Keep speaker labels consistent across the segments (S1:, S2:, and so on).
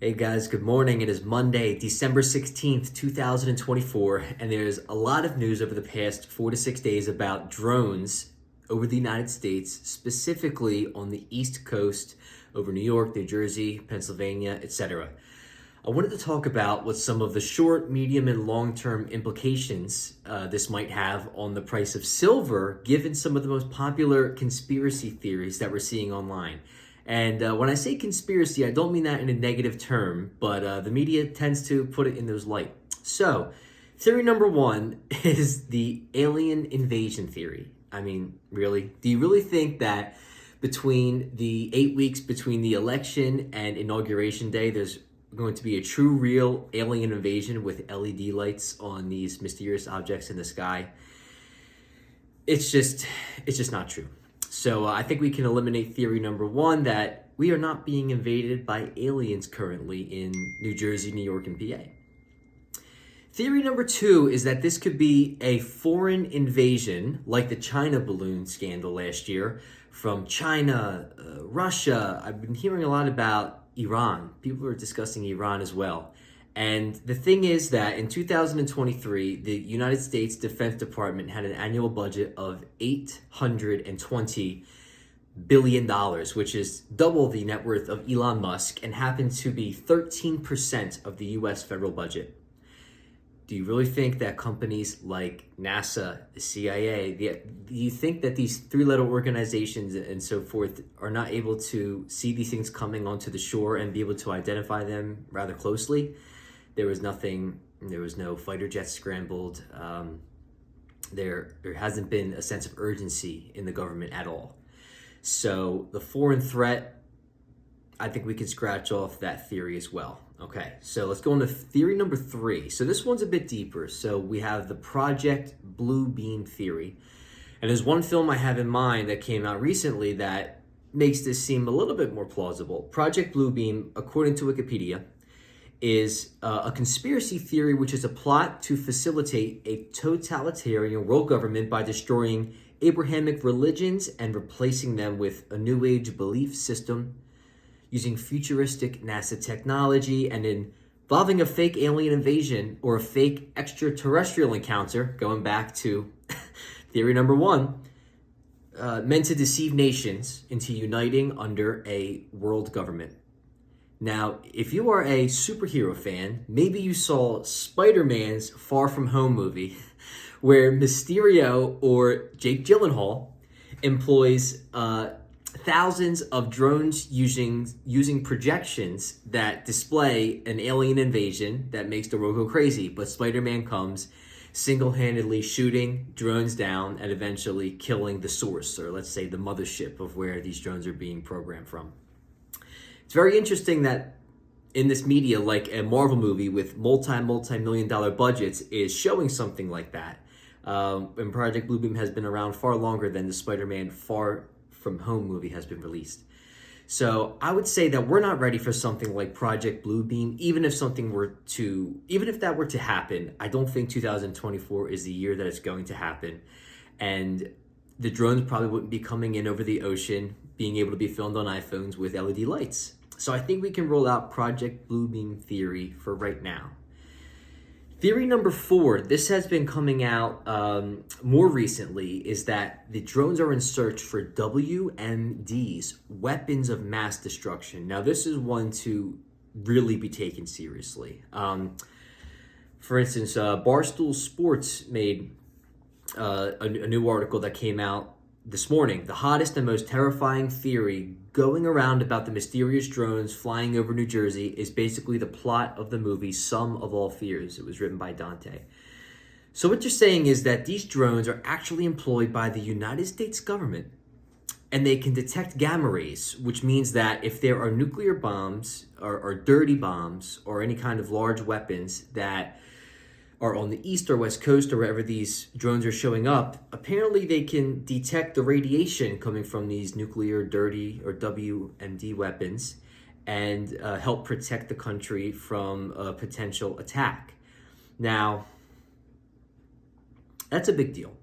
S1: Hey guys, good morning. It is Monday, December 16th, 2024, and there's a lot of news over the past 4 to 6 days about drones over the United States, specifically on the East Coast, over New York, New Jersey, Pennsylvania, etc. I wanted to talk about what some of the short, medium, and long-term implications this might have on the price of silver, given some of the most popular conspiracy theories that we're seeing online. And when I say conspiracy, I don't mean that in a negative term, but the media tends to put it in those light. So, theory number one is the alien invasion theory. I mean, really? Do you really think that between the 8 weeks between the election and inauguration day, there's going to be a true, real alien invasion with LED lights on these mysterious objects in the sky? It's just not true. So I think we can eliminate theory number one, that we are not being invaded by aliens currently in New Jersey, New York, and PA. Theory number two is that this could be a foreign invasion, like the China balloon scandal last year, from China, Russia. I've been hearing a lot about Iran. People are discussing Iran as well. And the thing is that in 2023, the United States Defense Department had an annual budget of $820 billion, which is double the net worth of Elon Musk and happens to be 13% of the US federal budget. Do you really think that companies like NASA, the CIA, do you think that these three-letter organizations and so forth are not able to see these things coming onto the shore and be able to identify them rather closely? There was no fighter jets scrambled. There hasn't been a sense of urgency in the government at all. So the foreign threat, I think we can scratch off that theory as well. Okay, so let's go into theory number three. So this one's a bit deeper. So we have the Project Blue Beam theory. And there's one film I have in mind that came out recently that makes this seem a little bit more plausible. Project Blue Beam, according to Wikipedia, is a conspiracy theory which is a plot to facilitate a totalitarian world government by destroying Abrahamic religions and replacing them with a New Age belief system, using futuristic NASA technology, and involving a fake alien invasion or a fake extraterrestrial encounter, going back to theory number one, meant to deceive nations into uniting under a world government. Now, if you are a superhero fan, maybe you saw Spider-Man's Far From Home movie, where Mysterio or Jake Gyllenhaal employs thousands of drones using projections that display an alien invasion that makes the world go crazy. But Spider-Man comes single-handedly shooting drones down and eventually killing the source, or let's say the mothership of where these drones are being programmed from. It's very interesting that in this media, like a Marvel movie with multi-million dollar budgets is showing something like that. And Project Bluebeam has been around far longer than the Spider-Man Far From Home movie has been released. So I would say that we're not ready for something like Project Bluebeam. Even if that were to happen, I don't think 2024 is the year that it's going to happen. And the drones probably wouldn't be coming in over the ocean, being able to be filmed on iPhones with LED lights. So I think we can roll out Project Bluebeam theory for right now. Theory number four, this has been coming out more recently, is that the drones are in search for WMDs, weapons of mass destruction. Now, this is one to really be taken seriously. For instance, Barstool Sports made a new article that came out this morning. The hottest and most terrifying theory going around about the mysterious drones flying over New Jersey is basically the plot of the movie Sum of All Fears. It was written by Dante. So what you're saying is that these drones are actually employed by the United States government, and they can detect gamma rays, which means that if there are nuclear bombs or dirty bombs or any kind of large weapons that are on the east or west coast or wherever these drones are showing up, apparently they can detect the radiation coming from these nuclear dirty or WMD weapons and help protect the country from a potential attack. Now, that's a big deal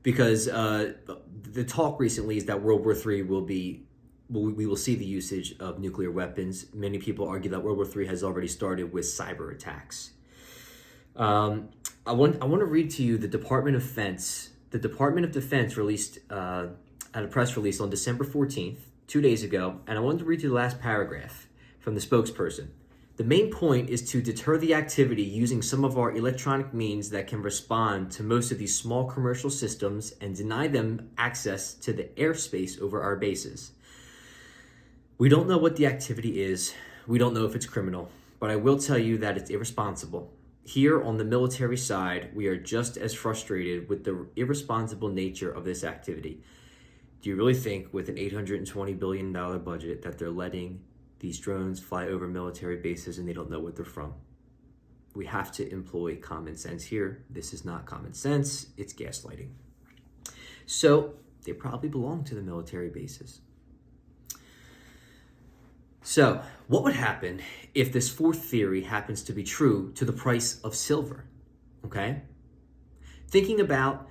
S1: because the talk recently is that World War III will be we will see the usage of nuclear weapons. Many people argue that World War III has already started with cyber attacks. I want to read to you the Department of Defense. The Department of Defense released had a press release on December 14th, 2 days ago, and I wanted to read you the last paragraph from the spokesperson. The main point is to deter the activity using some of our electronic means that can respond to most of these small commercial systems and deny them access to the airspace over our bases. We don't know what the activity is. We don't know if it's criminal, but I will tell you that it's irresponsible. Here on the military side, we are just as frustrated with the irresponsible nature of this activity. Do you really think with an $820 billion budget that they're letting these drones fly over military bases and they don't know what they're from? We have to employ common sense here. This is not common sense, it's gaslighting. So they probably belong to the military bases. So what would happen if this fourth theory happens to be true to the price of silver? Okay? Thinking about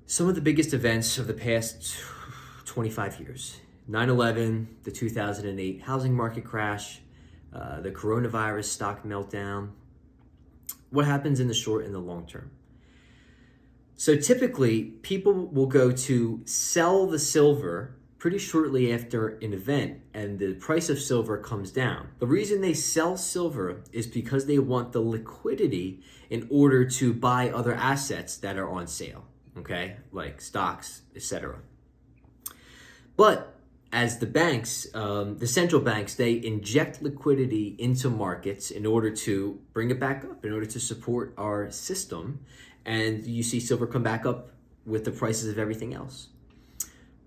S1: some of the biggest events of the past 25 years. 9/11, the 2008 housing market crash, the coronavirus stock meltdown. What happens in the short and the long term? So typically, people will go to sell the silver pretty shortly after an event, and the price of silver comes down. The reason they sell silver is because they want the liquidity in order to buy other assets that are on sale, okay? Like stocks, etc. But as the banks, the central banks, they inject liquidity into markets in order to bring it back up, in order to support our system. And you see silver come back up with the prices of everything else.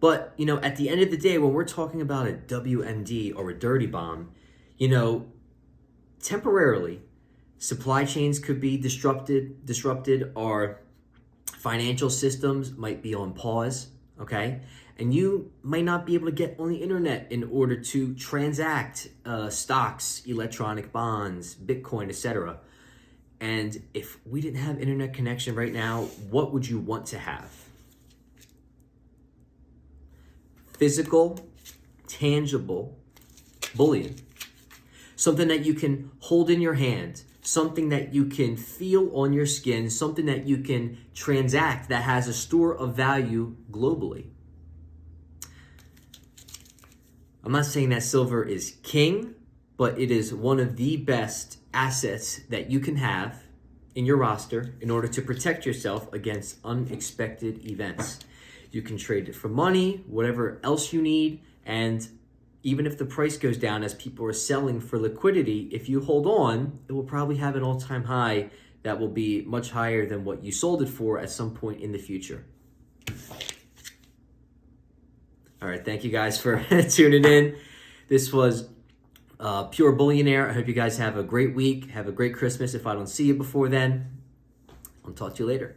S1: But, at the end of the day, when we're talking about a WMD or a dirty bomb, temporarily, supply chains could be disrupted, our financial systems might be on pause, okay? And you might not be able to get on the internet in order to transact stocks, electronic bonds, Bitcoin, etc. And if we didn't have internet connection right now, what would you want to have? Physical, tangible bullion. Something that you can hold in your hand, something that you can feel on your skin, something that you can transact that has a store of value globally. I'm not saying that silver is king, but it is one of the best assets that you can have in your roster in order to protect yourself against unexpected events. You can trade it for money, whatever else you need, and even if the price goes down as people are selling for liquidity, if you hold on, it will probably have an all-time high that will be much higher than what you sold it for at some point in the future. All right, thank you guys for tuning in. This was Pure Bullionaire. I hope you guys have a great week. Have a great Christmas if I don't see you before then. I'll talk to you later.